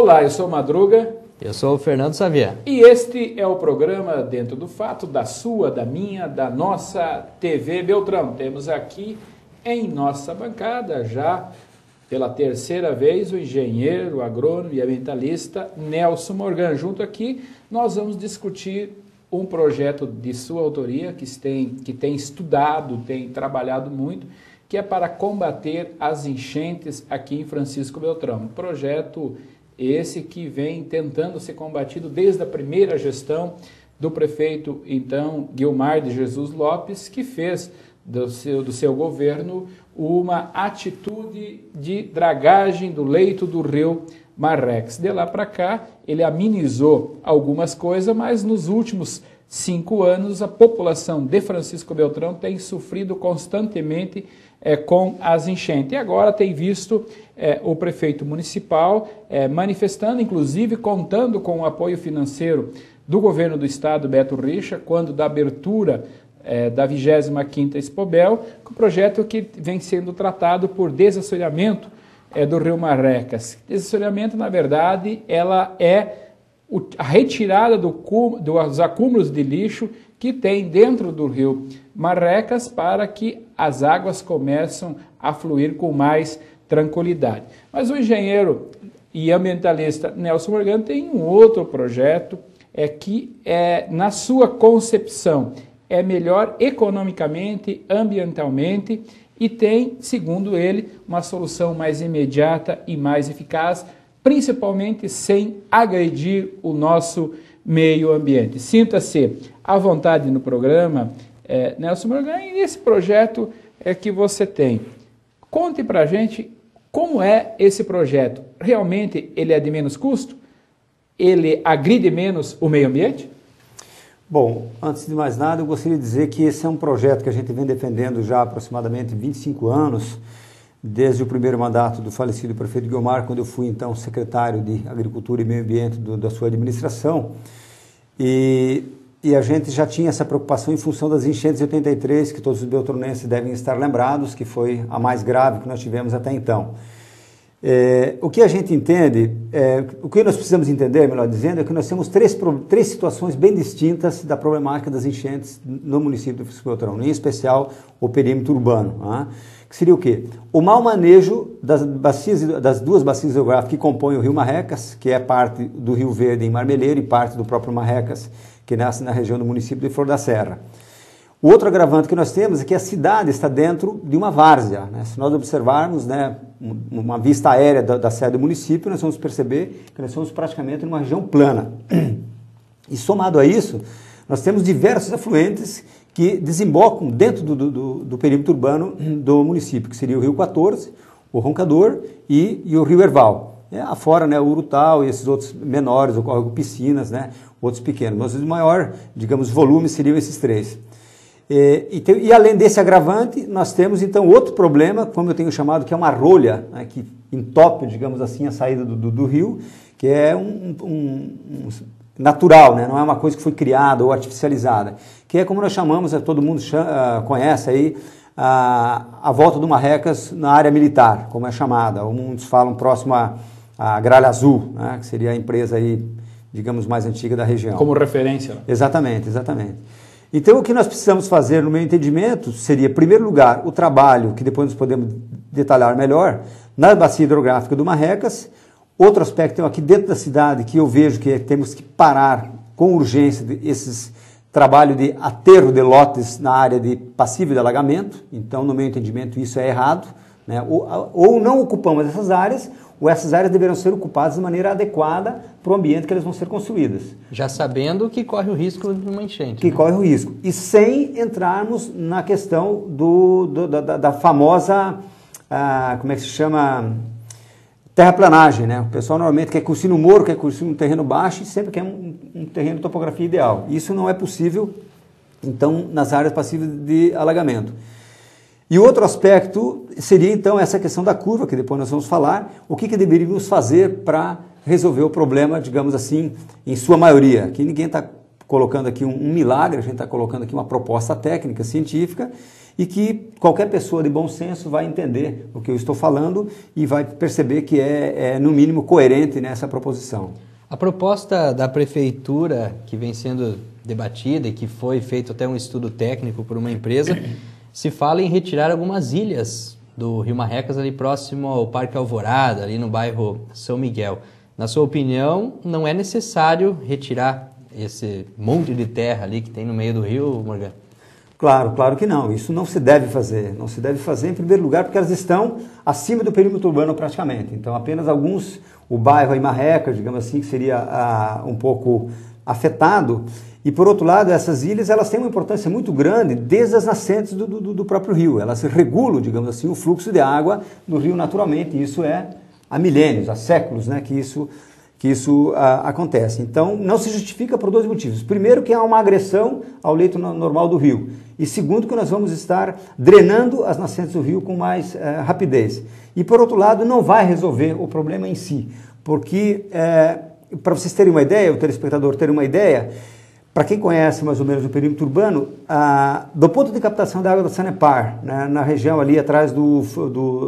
Olá, eu sou o Madruga. Eu sou o Fernando Xavier. E este é o programa Dentro do Fato, da sua, da minha, da nossa TV Beltrão. Temos aqui em nossa bancada, já pela terceira vez, o engenheiro, agrônomo e ambientalista Nelson Morgan. Junto aqui, nós vamos discutir um projeto de sua autoria, que tem estudado, tem trabalhado muito, que é para combater as enchentes aqui em Francisco Beltrão. Um projeto esse que vem tentando ser combatido desde a primeira gestão do prefeito, então, Guilmar de Jesus Lopes, que fez do seu governo uma atitude de dragagem do leito do rio Marrex. De lá para cá, ele amenizou algumas coisas, mas nos últimos 5 anos a população de Francisco Beltrão tem sofrido constantemente com as enchentes. E agora tem visto o prefeito municipal manifestando, inclusive contando com o apoio financeiro do governo do estado, Beto Richa, quando da abertura da 25ª Expobel, o projeto que vem sendo tratado por desassoreamento do rio Marrecas. Desassoreamento, na verdade, ela é a retirada dos acúmulos de lixo que tem dentro do rio Marrecas para que as águas começam a fluir com mais tranquilidade. Mas o engenheiro e ambientalista Nelson Morgan tem um outro projeto que, na sua concepção, é melhor economicamente, ambientalmente e tem, segundo ele, uma solução mais imediata e mais eficaz, principalmente sem agredir o nosso meio ambiente. Sinta-se à vontade no programa, Nelson Morgan, e nesse projeto que você tem. Conte para a gente como é esse projeto. Realmente ele é de menos custo? Ele agride menos o meio ambiente? Bom, antes de mais nada, eu gostaria de dizer que esse é um projeto que a gente vem defendendo já há aproximadamente 25 anos, desde o primeiro mandato do falecido prefeito Guilmar, quando eu fui então secretário de Agricultura e Meio Ambiente da sua administração, e a gente já tinha essa preocupação em função das enchentes de 83, que todos os beltronenses devem estar lembrados, que foi a mais grave que nós tivemos até então. O que a gente entende, o que nós precisamos entender, melhor dizendo, é que nós temos três situações bem distintas da problemática das enchentes no município de Francisco Beltrão, em especial o perímetro urbano, que seria o quê? O mau manejo das duas bacias hidrográficas que compõem o rio Marrecas, que é parte do Rio Verde em Marmeleiro e parte do próprio Marrecas, que nasce na região do município de Flor da Serra. O outro agravante que nós temos é que a cidade está dentro de uma várzea. Se nós observarmos uma vista aérea da sede do município, nós vamos perceber que nós somos praticamente numa região plana. E somado a isso, nós temos diversos afluentes que desembocam dentro do perímetro urbano do município, que seria o Rio 14, o Roncador e o Rio Erval. Afora o Urutau e esses outros menores, o Córrego Piscinas, outros pequenos. Mas o maior, digamos, volume seriam esses três. E além desse agravante, nós temos então outro problema, como eu tenho chamado, que é uma rolha, que entope, digamos assim, a saída do rio, que é natural, não é uma coisa que foi criada ou artificializada, que é como nós chamamos, todo mundo conhece aí, a volta do Marrecas na área militar, como é chamada, ou muitos falam próximo à Gralha Azul, que seria a empresa aí, digamos, mais antiga da região. Como referência. Exatamente. Então, o que nós precisamos fazer, no meu entendimento, seria, em primeiro lugar, o trabalho, que depois nós podemos detalhar melhor, na bacia hidrográfica do Marrecas. Outro aspecto aqui dentro da cidade, que eu vejo que temos que parar com urgência esses trabalho de aterro de lotes na área de passível de alagamento. Então, no meu entendimento, isso é errado. Ou não ocupamos essas áreas, ou essas áreas deverão ser ocupadas de maneira adequada para o ambiente que elas vão ser construídas. Já sabendo que corre o risco de uma enchente. Que corre o risco. E sem entrarmos na questão da famosa, como é que se chama, terraplanagem. O pessoal normalmente quer construir no morro, quer construir num terreno baixo e sempre quer um terreno de topografia ideal. Isso não é possível, então, nas áreas passíveis de alagamento. E outro aspecto seria, então, essa questão da curva, que depois nós vamos falar, o que deveríamos fazer para resolver o problema, digamos assim, em sua maioria, que ninguém está colocando aqui um milagre, a gente está colocando aqui uma proposta técnica, científica, e que qualquer pessoa de bom senso vai entender o que eu estou falando e vai perceber que é no mínimo, coerente nessa proposição. A proposta da prefeitura, que vem sendo debatida e que foi feito até um estudo técnico por uma empresa, se fala em retirar algumas ilhas do Rio Marrecas ali próximo ao Parque Alvorada, ali no bairro São Miguel. Na sua opinião, não é necessário retirar esse monte de terra ali que tem no meio do rio, Morgan? Claro que não. Isso não se deve fazer. Não se deve fazer, em primeiro lugar, porque elas estão acima do perímetro urbano praticamente. Então, apenas o bairro aí Marrecas, digamos assim, que seria um pouco afetado. E, por outro lado, essas ilhas, elas têm uma importância muito grande desde as nascentes do próprio rio. Elas regulam, digamos assim, o fluxo de água do rio naturalmente. Isso é há milênios, há séculos, né, que isso acontece. Então, não se justifica por dois motivos. Primeiro, que há uma agressão ao leito normal do rio. E segundo, que nós vamos estar drenando as nascentes do rio com mais rapidez. E, por outro lado, não vai resolver o problema em si. Porque, para vocês terem uma ideia, o telespectador ter uma ideia, para quem conhece mais ou menos o perímetro urbano, do ponto de captação da água da Sanepar, né, na região ali atrás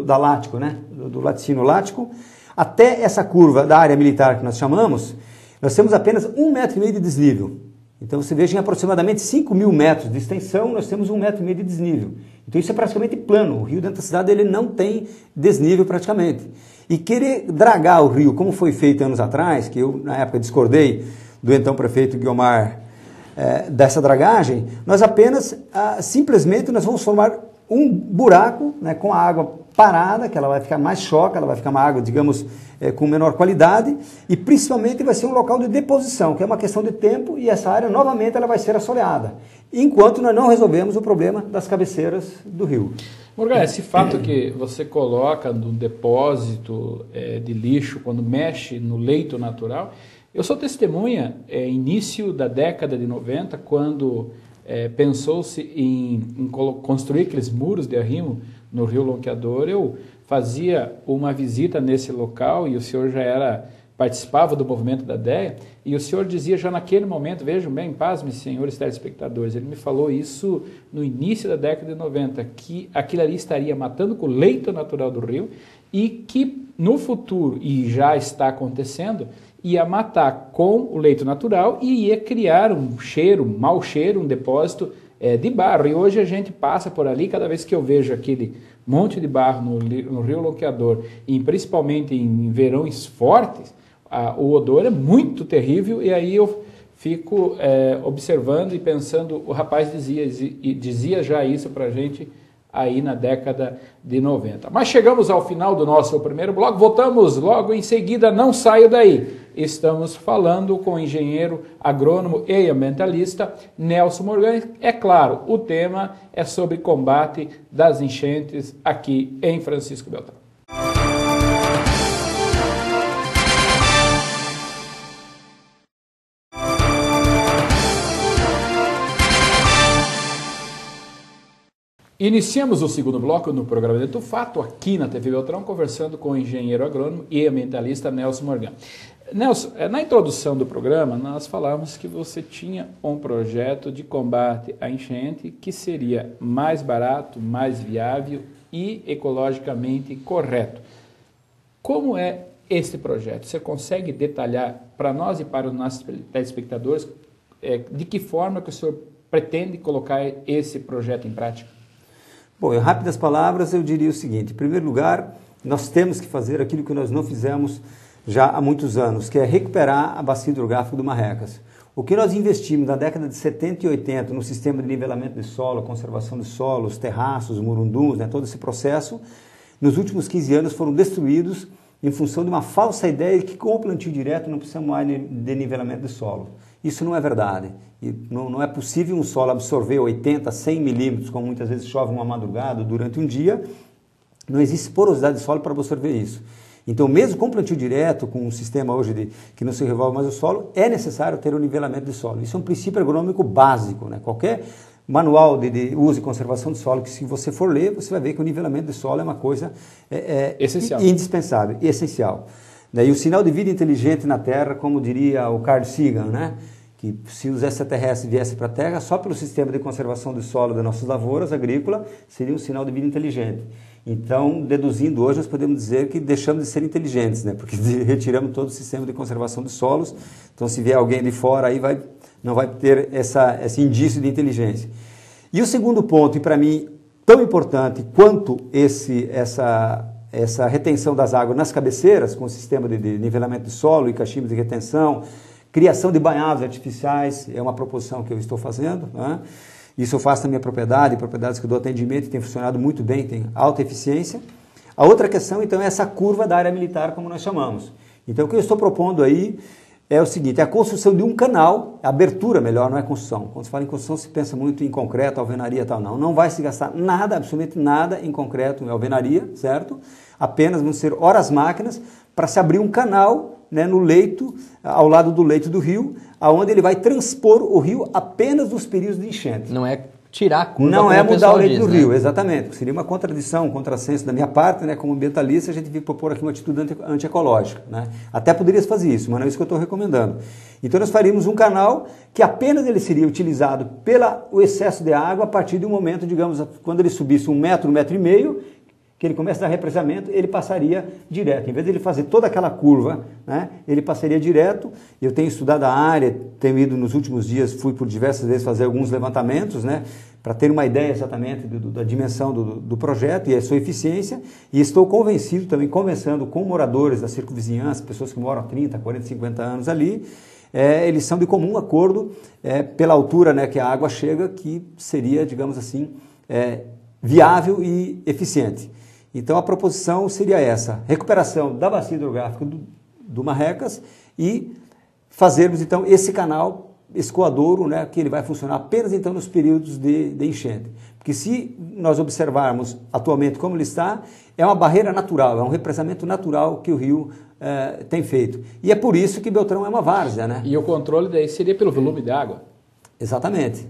da Lático, né, do laticínio Lático, até essa curva da área militar que nós chamamos, nós temos apenas 1,5 metro de desnível. Então você veja, em aproximadamente 5 mil metros de extensão, nós temos 1,5 metro de desnível. Então isso é praticamente plano. O rio dentro da cidade ele não tem desnível praticamente. E querer dragar o rio, como foi feito anos atrás, que eu na época discordei do então prefeito Guiomar dessa dragagem, nós apenas, simplesmente, nós vamos formar um buraco, né, com a água parada, que ela vai ficar mais choca, ela vai ficar uma água, digamos, com menor qualidade, e principalmente vai ser um local de deposição, que é uma questão de tempo, e essa área novamente ela vai ser assoreada, enquanto nós não resolvemos o problema das cabeceiras do rio. Morgan, esse fato que você coloca no depósito de lixo, quando mexe no leito natural, eu sou testemunha, início da década de 90, quando pensou-se em construir aqueles muros de arrimo no Rio Lonqueador. Eu fazia uma visita nesse local e o senhor participava do movimento da DEA, e o senhor dizia já naquele momento, vejam bem, pasmem, senhores telespectadores, ele me falou isso no início da década de 90, que aquilo ali estaria matando com o leito natural do rio e que no futuro, e já está acontecendo, ia matar com o leito natural e ia criar um mau cheiro, um depósito de barro. E hoje a gente passa por ali, cada vez que eu vejo aquele monte de barro no Rio Lonqueador, e principalmente em verões fortes, o odor é muito terrível, e aí eu fico observando e pensando, o rapaz dizia já isso para a gente aí na década de 90. Mas chegamos ao final do nosso primeiro bloco, voltamos logo em seguida, não saio daí. Estamos falando com o engenheiro agrônomo e ambientalista Nelson Morgan. É claro, o tema é sobre combate das enchentes aqui em Francisco Beltrão. Iniciamos o segundo bloco no programa Dentro do Fato, aqui na TV Beltrão, conversando com o engenheiro agrônomo e ambientalista Nelson Morgan. Nelson, na introdução do programa, nós falamos que você tinha um projeto de combate à enchente que seria mais barato, mais viável e ecologicamente correto. Como é esse projeto? Você consegue detalhar para nós e para os nossos telespectadores de que forma que o senhor pretende colocar esse projeto em prática? Bom, em rápidas palavras, eu diria o seguinte: em primeiro lugar, nós temos que fazer aquilo que nós não fizemos já há muitos anos, que é recuperar a bacia hidrográfica do Marrecas. O que nós investimos na década de 70 e 80 no sistema de nivelamento de solo, conservação de solos, terraços, murunduns, né, todo esse processo, nos últimos 15 anos foram destruídos em função de uma falsa ideia de que com o plantio direto não precisamos mais de nivelamento de solo. Isso não é verdade. E não é possível um solo absorver 80, 100 milímetros, como muitas vezes chove uma madrugada durante um dia. Não existe porosidade de solo para absorver isso. Então, mesmo com plantio direto, com um sistema hoje que não se revolve mais o solo, é necessário ter um nivelamento de solo. Isso é um princípio agronômico básico, né? Qualquer manual de uso e conservação de solo, que se você for ler, você vai ver que o nivelamento de solo é uma coisa essencial. Indispensável e essencial. E o sinal de vida inteligente na Terra, como diria o Carl Sagan, né? que se os extraterrestres viessem para a Terra, só pelo sistema de conservação do solo das nossas lavouras agrícolas, seria um sinal de vida inteligente. Então, deduzindo hoje, nós podemos dizer que deixamos de ser inteligentes, né? Porque retiramos todo o sistema de conservação dos solos. Então, se vier alguém de fora, aí não vai ter esse indício de inteligência. E o segundo ponto, e para mim tão importante quanto essa retenção das águas nas cabeceiras, com o sistema de nivelamento de solo e cachimbos de retenção, criação de banhados artificiais, é uma proposição que eu estou fazendo, né? Isso eu faço na minha propriedade, propriedades que eu dou atendimento, tem funcionado muito bem, tem alta eficiência. A outra questão, então, é essa curva da área militar, como nós chamamos. Então, o que eu estou propondo aí é o seguinte, é a construção de um canal, a abertura melhor, não é construção. Quando se fala em construção, se pensa muito em concreto, alvenaria e tal. Não vai se gastar nada, absolutamente nada em concreto, em alvenaria, certo? Apenas vão ser horas máquinas para se abrir um canal, né, no leito, ao lado do leito do rio, aonde ele vai transpor o rio apenas nos períodos de enchente. Não é tirar a curva. Não é mudar o leito do rio, exatamente. Seria uma contradição, um contrassenso da minha parte, né? Como ambientalista, a gente vai propor aqui uma atitude antiecológica, né? Até poderia fazer isso, mas não é isso que eu estou recomendando. Então nós faríamos um canal que apenas ele seria utilizado pelo excesso de água a partir de um momento, digamos, quando ele subisse 1 metro, 1,5 metros, que ele começa a dar represamento, ele passaria direto. Em vez de ele fazer toda aquela curva, né, ele passaria direto. Eu tenho estudado a área, tenho ido nos últimos dias, fui por diversas vezes fazer alguns levantamentos, né, para ter uma ideia exatamente da dimensão do projeto e a sua eficiência. E estou convencido, também conversando com moradores da circunvizinhança, pessoas que moram há 30, 40, 50 anos ali, eles são de comum acordo pela altura, né, que a água chega, que seria, digamos assim, viável e eficiente. Então a proposição seria essa, recuperação da bacia hidrográfica do Marrecas e fazermos então esse canal escoadouro, né, que ele vai funcionar apenas então nos períodos de enchente. Porque se nós observarmos atualmente como ele está, é uma barreira natural, é um represamento natural que o rio tem feito. E é por isso que Beltrão é uma várzea, né? E o controle daí seria pelo volume de água? Exatamente.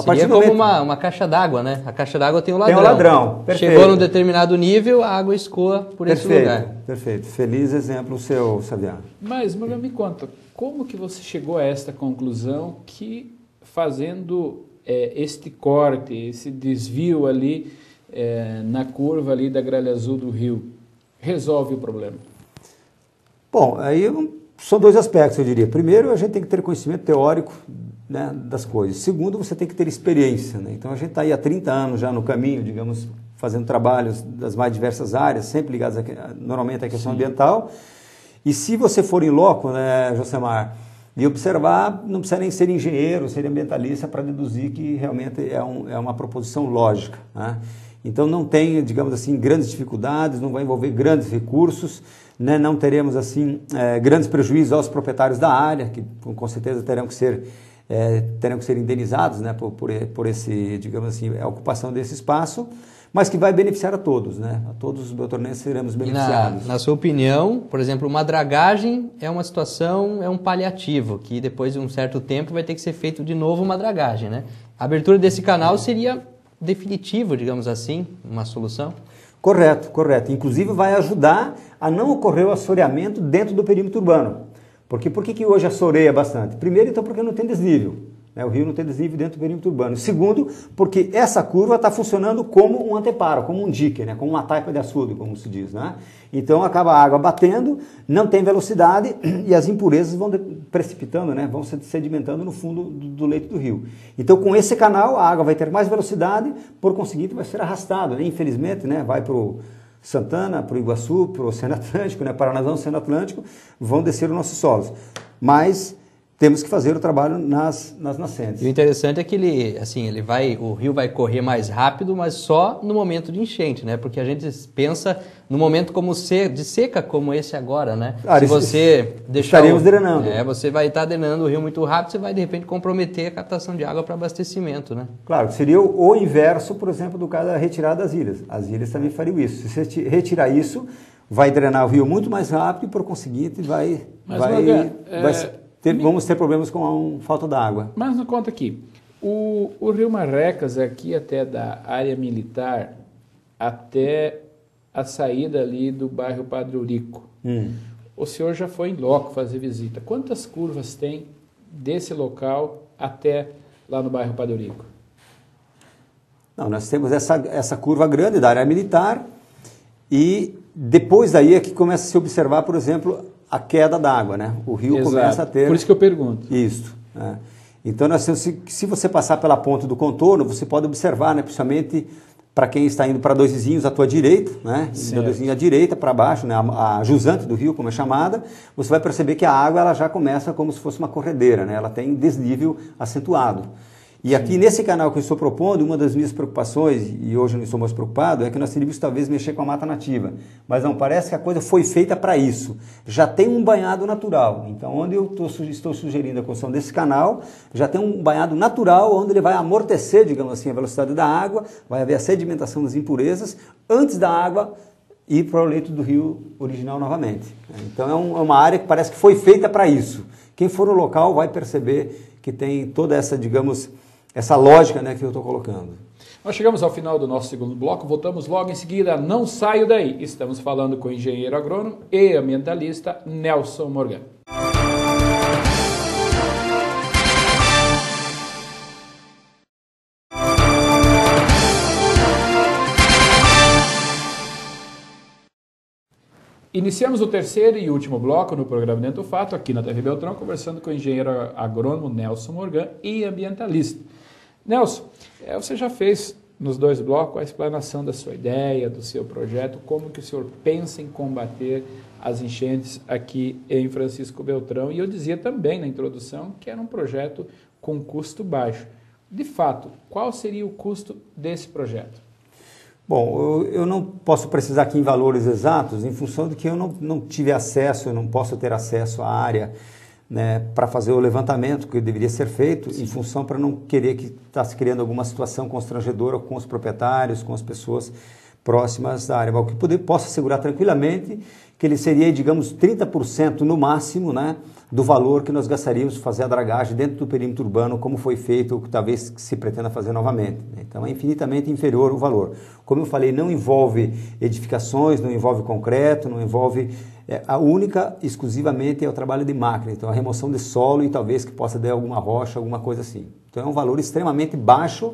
Seria como uma caixa d'água, né? A caixa d'água tem um ladrão. Tem um ladrão, perfeito. Chegou num determinado nível, a água escoa por esse lugar. Perfeito. Feliz exemplo seu, Sabiá. Mas me conta, como que você chegou a esta conclusão que fazendo este corte, esse desvio ali na curva ali da gralha azul do rio, resolve o problema? Bom, aí são dois aspectos, eu diria. Primeiro, a gente tem que ter conhecimento teórico, né, das coisas. Segundo, você tem que ter experiência, né? Então a gente está aí há 30 anos já no caminho, digamos, fazendo trabalhos das mais diversas áreas, sempre ligados normalmente à questão ambiental. E se você for em loco, né, Josemar, e observar, não precisa nem ser engenheiro, ser ambientalista para deduzir que realmente é uma proposição lógica, né? Então não tem, digamos assim, grandes dificuldades, não vai envolver grandes recursos, né? Não teremos assim grandes prejuízos aos proprietários da área, que com certeza terão que ser indenizados, né, por esse, digamos assim, a ocupação desse espaço, mas que vai beneficiar a todos, né? A todos os beltronenses seremos beneficiados. Na sua opinião, por exemplo, uma dragagem é uma situação, é um paliativo, que depois de um certo tempo vai ter que ser feito de novo uma dragagem, né? A abertura desse canal seria definitivo, digamos assim, uma solução? Correto. Inclusive vai ajudar a não ocorrer o assoreamento dentro do perímetro urbano. Por que hoje assoreia bastante? Primeiro, então, porque não tem desnível, né? O rio não tem desnível dentro do perímetro urbano. Segundo, porque essa curva está funcionando como um anteparo, como um dique, né? Como uma taipa de açude, como se diz, né? Então acaba a água batendo, não tem velocidade e as impurezas vão precipitando, né? Vão se sedimentando no fundo do leito do rio. Então com esse canal a água vai ter mais velocidade, por conseguinte vai ser arrastado, né? Infelizmente, né? Vai para o Santana, para o Iguaçu, para o Oceano Atlântico, né? Paranazão, Oceano Atlântico, vão descer os nossos solos. Mas temos que fazer o trabalho nas nascentes. E o interessante é que o rio vai correr mais rápido, mas só no momento de enchente, né? Porque a gente pensa no momento de seca como esse agora, né? Se você deixar estaríamos drenando. Você vai estar drenando o rio muito rápido, você vai de repente comprometer a captação de água para abastecimento, né? Claro, seria o inverso, por exemplo, do caso da retirada das ilhas. As ilhas também fariam isso. Se você retirar isso, vai drenar o rio muito mais rápido e, por conseguinte, vamos ter problemas com a falta d'água. Mas não conta aqui, o rio Marrecas, aqui até da área militar, até a saída ali do bairro Padre Eurico, o senhor já foi em loco fazer visita. Quantas curvas tem desse local até lá no bairro Padre Eurico? Não, nós temos essa curva grande da área militar e depois daí é que começa a se observar, por exemplo, a queda d'água, né? O rio Exato. Começa a ter... Por isso que eu pergunto. Isso. Né? Então, se você passar pela ponta do contorno, você pode observar, né, principalmente para quem está indo para Dois Vizinhos à tua direita, né, Dois Vizinhos à direita, para baixo, né, a jusante do rio, como é chamada, você vai perceber que a água ela já começa como se fosse uma corredeira, né, ela tem desnível acentuado. E aqui nesse canal que eu estou propondo, uma das minhas preocupações, e hoje eu não estou mais preocupado, é que nós teríamos talvez mexer com a mata nativa. Mas não, parece que a coisa foi feita para isso. Já tem um banhado natural. Então, onde eu estou sugerindo a construção desse canal, já tem um banhado natural, onde ele vai amortecer, digamos assim, a velocidade da água, vai haver a sedimentação das impurezas, antes da água ir para o leito do rio original novamente. Então, é uma área que parece que foi feita para isso. Quem for no local vai perceber que tem toda essa, digamos... essa lógica, né, que eu estou colocando. Nós chegamos ao final do nosso segundo bloco, voltamos logo em seguida, não saio daí. Estamos falando com o engenheiro agrônomo e ambientalista Nelson Morgan. Iniciamos o terceiro e último bloco no programa Dentro do Fato, aqui na TV Beltrão, conversando com o engenheiro agrônomo Nelson Morgan e ambientalista. Nelson, você já fez nos dois blocos a explanação da sua ideia, do seu projeto, como que o senhor pensa em combater as enchentes aqui em Francisco Beltrão. E eu dizia também na introdução que era um projeto com custo baixo. De fato, qual seria o custo desse projeto? Bom, eu não posso precisar aqui em valores exatos, em função de que eu não tive acesso, eu não posso ter acesso à área, né, para fazer o levantamento que deveria ser feito, em função para não querer que está se criando alguma situação constrangedora com os proprietários, com as pessoas próximas da área. Mas o que posso assegurar tranquilamente que ele seria, digamos, 30% no máximo, né, do valor que nós gastaríamos para fazer a dragagem dentro do perímetro urbano, como foi feito, ou que talvez se pretenda fazer novamente. Então é infinitamente inferior o valor. Como eu falei, não envolve edificações, não envolve concreto, não envolve... a única, exclusivamente, é o trabalho de máquina, então a remoção de solo e talvez que possa dar alguma rocha, alguma coisa assim. Então é um valor extremamente baixo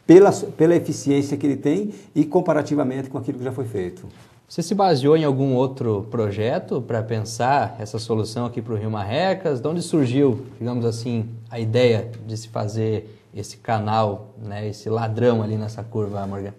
pela eficiência que ele tem e comparativamente com aquilo que já foi feito. Você se baseou em algum outro projeto para pensar essa solução aqui para o Rio Marrecas? De onde surgiu, digamos assim, a ideia de se fazer esse canal, né, esse ladrão ali nessa curva, Morgan?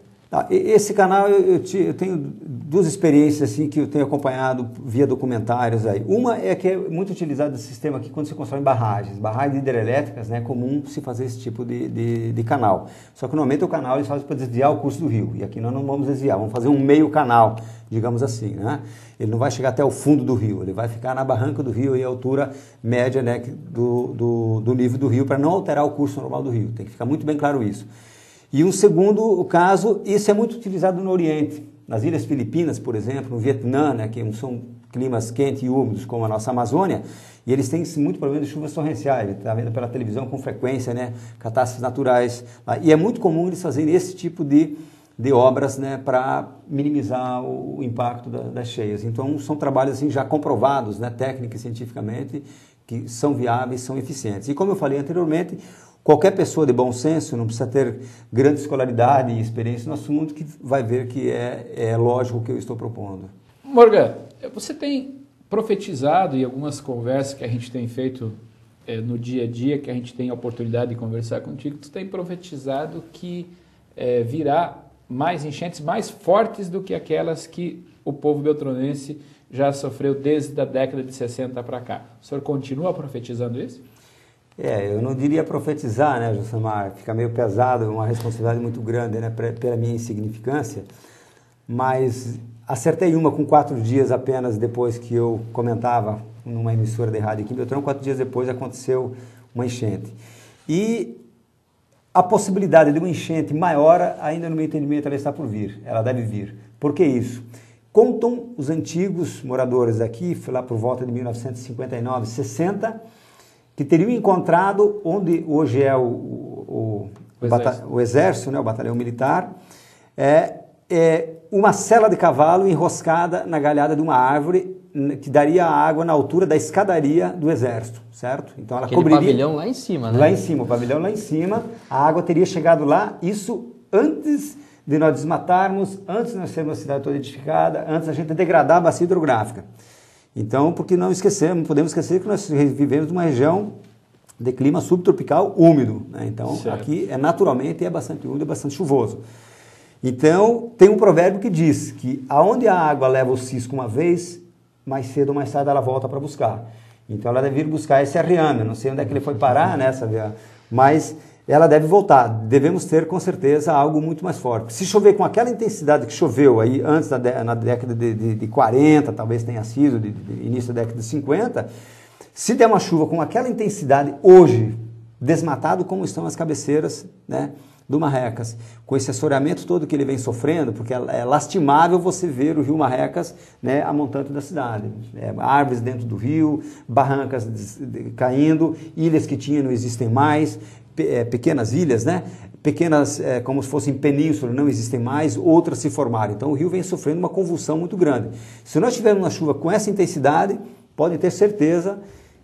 Esse canal eu tenho duas experiências assim, que eu tenho acompanhado via documentários aí. Uma é que é muito utilizado esse sistema aqui quando se constrói barragens hidrelétricas, né, é comum se fazer esse tipo de canal. Só que normalmente o canal eles fazem para desviar o curso do rio, e aqui nós não vamos desviar, vamos fazer um meio canal, digamos assim, né? Ele não vai chegar até o fundo do rio, ele vai ficar na barranca do rio e a altura média, né, do nível do rio, para não alterar o curso normal do rio. Tem que ficar muito bem claro isso. E um segundo caso, isso é muito utilizado no Oriente, nas Ilhas Filipinas, por exemplo, no Vietnã, né, que são climas quentes e úmidos como a nossa Amazônia, e eles têm muito problema de chuvas torrenciais, está vendo pela televisão com frequência, né, catástrofes naturais, e é muito comum eles fazerem esse tipo de obras, né, para minimizar o impacto das cheias. Então são trabalhos assim, já comprovados, né, técnica e cientificamente, que são viáveis, são eficientes. E como eu falei anteriormente, qualquer pessoa de bom senso, não precisa ter grande escolaridade e experiência no assunto, que vai ver que é lógico o que eu estou propondo. Morgan, você tem profetizado em algumas conversas que a gente tem feito no dia a dia, que a gente tem a oportunidade de conversar contigo, tu tem profetizado que virá mais enchentes mais fortes do que aquelas que o povo beltronense já sofreu desde a década de 60 para cá. O senhor continua profetizando isso? Eu não diria profetizar, né, Josemar? Fica meio pesado, uma responsabilidade muito grande, né, pela minha insignificância, mas acertei uma com 4 dias apenas depois que eu comentava numa emissora de rádio aqui em Beltrão, 4 dias depois aconteceu uma enchente. E a possibilidade de uma enchente maior, ainda no meu entendimento, ela está por vir, ela deve vir. Por que isso? Contam os antigos moradores daqui, foi lá por volta de 1959, 60, que teriam encontrado onde hoje é o exército, né, o batalhão militar, uma sela de cavalo enroscada na galhada de uma árvore que daria água na altura da escadaria do Exército, certo? Então ela Aquele cobriria... pavilhão lá em cima, né? Lá em cima, o pavilhão lá em cima, a água teria chegado lá, isso antes de nós desmatarmos, antes de nós sermos uma cidade toda edificada, antes da gente degradar a bacia hidrográfica. Então, porque não podemos esquecer que nós vivemos numa região de clima subtropical úmido, né? Então, certo. Aqui naturalmente é bastante úmido, é bastante chuvoso. Então, tem um provérbio que diz que aonde a água leva o cisco uma vez, mais cedo ou mais tarde ela volta para buscar. Então, ela deve ir buscar esse arriame. Não sei onde é que ele foi parar, né, mas ela deve voltar. Devemos ter, com certeza, algo muito mais forte. Se chover com aquela intensidade que choveu aí antes, na década de 40, talvez tenha sido, de início da década de 50, se der uma chuva com aquela intensidade hoje, desmatado como estão as cabeceiras, né, do Marrecas, com esse assoreamento todo que ele vem sofrendo, porque é lastimável você ver o rio Marrecas, né, a montante da cidade. Árvores dentro do rio, barrancas caindo, ilhas que tinha não existem mais, pequenas ilhas, né, pequenas, como se fossem penínsulas, não existem mais, outras se formaram. Então o rio vem sofrendo uma convulsão muito grande. Se nós tivermos uma chuva com essa intensidade, pode ter certeza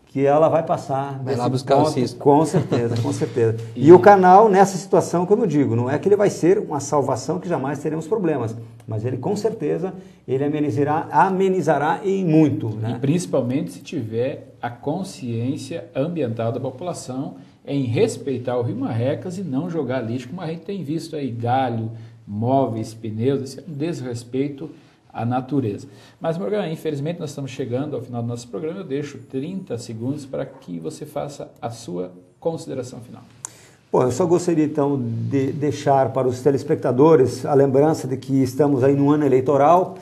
que ela vai passar. Vai lá buscar o cisco. Com certeza, com certeza. E o canal, nessa situação, como eu digo, não é que ele vai ser uma salvação que jamais teremos problemas, mas ele, com certeza, ele amenizará em muito. Né? E principalmente se tiver a consciência ambiental da população em respeitar o rio Marrecas e não jogar lixo, como a gente tem visto aí, galho, móveis, pneus, esse é um desrespeito a natureza. Mas, Morgan, infelizmente nós estamos chegando ao final do nosso programa, eu deixo 30 segundos para que você faça a sua consideração final. Bom, eu só gostaria então de deixar para os telespectadores a lembrança de que estamos aí no ano eleitoral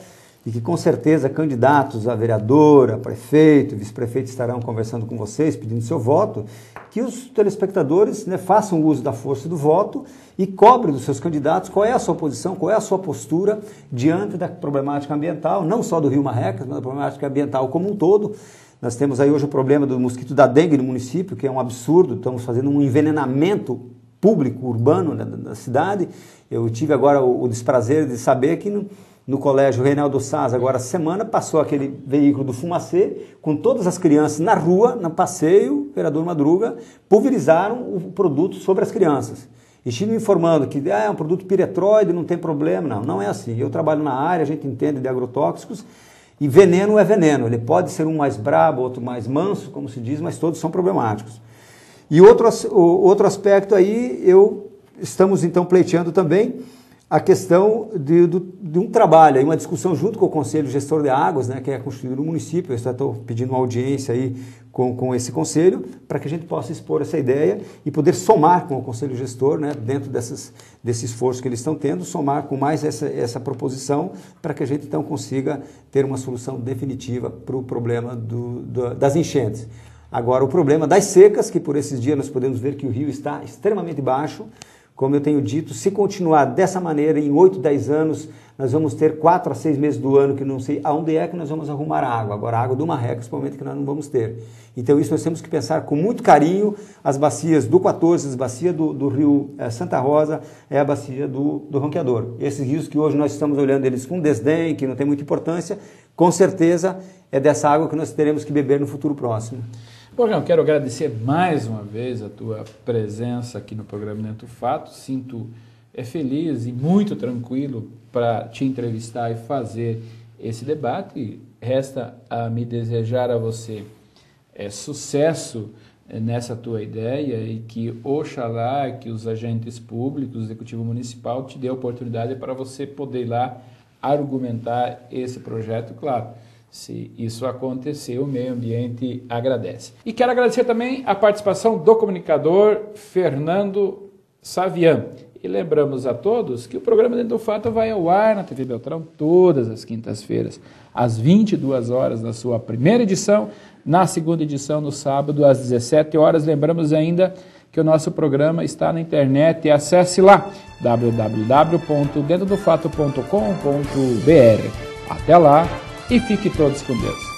e que com certeza candidatos a vereador, a prefeito, vice-prefeito estarão conversando com vocês, pedindo seu voto, que os telespectadores, né, façam uso da força do voto e cobrem dos seus candidatos qual é a sua posição, qual é a sua postura diante da problemática ambiental, não só do rio Marrecas, mas da problemática ambiental como um todo. Nós temos aí hoje o problema do mosquito da dengue no município, que é um absurdo, estamos fazendo um envenenamento público, urbano na cidade. Eu tive agora o desprazer de saber que no colégio Reinaldo Saz, agora semana, passou aquele veículo do Fumacê, com todas as crianças na rua, no passeio, vereador Madruga, pulverizaram o produto sobre as crianças. E estive informando que é um produto piretroide, não tem problema. Não, não é assim. Eu trabalho na área, a gente entende de agrotóxicos, e veneno é veneno. Ele pode ser um mais brabo, outro mais manso, como se diz, mas todos são problemáticos. E outro aspecto aí, estamos então pleiteando também a questão de um trabalho, uma discussão junto com o Conselho Gestor de Águas, né, que é constituído no município. Eu estou pedindo uma audiência aí com esse conselho, para que a gente possa expor essa ideia e poder somar com o Conselho Gestor, né, dentro desse esforço que eles estão tendo, somar com mais essa proposição, para que a gente então consiga ter uma solução definitiva para o problema das enchentes. Agora, o problema das secas, que por esses dias nós podemos ver que o rio está extremamente baixo. Como eu tenho dito, se continuar dessa maneira, em 8, 10 anos, nós vamos ter 4 a 6 meses do ano que não sei aonde é que nós vamos arrumar a água. Agora, a água do Marrecas, provavelmente que nós não vamos ter. Então, isso nós temos que pensar com muito carinho. As bacias do 14, as bacias do rio Santa Rosa, é a bacia do Ronqueador. Esses rios que hoje nós estamos olhando eles com desdém, que não tem muita importância, com certeza é dessa água que nós teremos que beber no futuro próximo. Bom, eu quero agradecer mais uma vez a tua presença aqui no programa Dentro do Fato. Sinto feliz e muito tranquilo para te entrevistar e fazer esse debate. Resta a me desejar a você sucesso nessa tua ideia e que oxalá que os agentes públicos, o Executivo Municipal, te dê a oportunidade para você poder ir lá argumentar esse projeto, claro. Se isso acontecer, o meio ambiente agradece. E quero agradecer também a participação do comunicador Fernando Savian. E lembramos a todos que o programa Dentro do Fato vai ao ar na TV Beltrão todas as quintas-feiras, às 22 horas, na sua primeira edição, na segunda edição, no sábado, às 17 horas. Lembramos ainda que o nosso programa está na internet e acesse lá, www.dentrodofato.com.br. Até lá! E fiquem todos com Deus.